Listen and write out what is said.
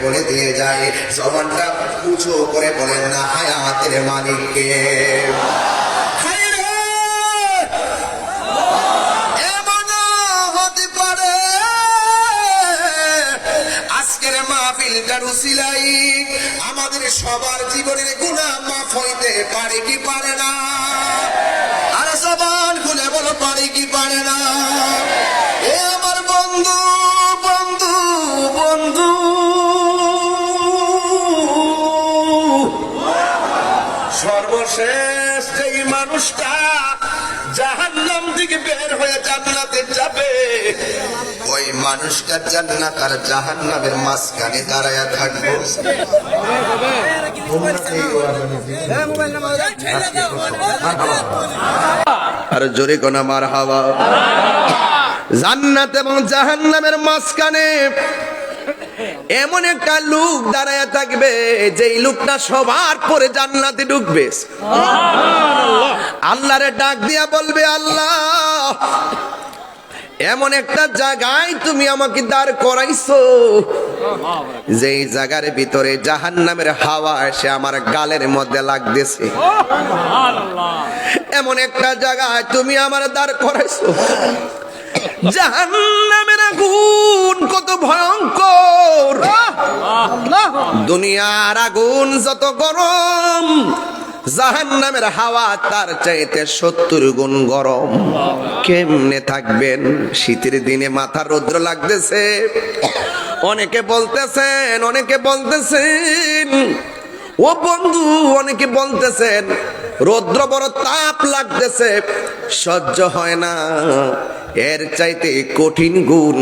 বলে দিয়ে যায়, জবানটা উঁচু করে বলেন না হায়াতের মালিককে। আজকের মাহফিলটার উসিলাই আমাদের সবার জীবনের গুনাহ মাফ হইতে পারে কি পারে না? আর জবান খুলে বলো পারে কি পারে না? এ আমার বন্ধু বন্ধু বন্ধু, সর্বশেষ যেই মানুষটা জাহান্নাম থেকে বের হয়ে জান্নাতে যাবে, ওই মানুষটা জান্নাত আর জাহান্নামের মাঝখানে দাঁড়ায়া থাকবে। আর জোরে কোনা মারহাবা। জান্নাত এবং জাহান্নামের মাঝখানে এমন একটা লোক দাঁড়ায় থাকবে, যেই লোকটা সবার পরে জান্নাতে ঢুকবে। আল্লাহরে ডাক দিয়া বলবে, আল্লাহ এমন একটা জায়গায় তুমি আমাকে দাঁড় করাইছো, যেই জায়গার ভিতরে জাহান্নামের হাওয়া এসে আমার গালের মধ্যে লাগতেছে। এমন একটা জায়গায় তুমি আমার দাঁড় করাইছো, জাহান্নামের আগুন কত ভয়ঙ্কর, দুনিয়ার আগুন যত গরম, জাহান্নামের হাওয়া তার চাইতে 70 গুণ গরম। কেমনে থাকবেন? শীতের দিনে মাথা রৌদ্র লাগতেছে, অনেকে বলতেছেন ও বন্ধু, অনেকে বলতেছেন রৌদ্র বড় তাপ লাগতেছে, সহ্য হয় না। এর চাইতে কঠিন গুণ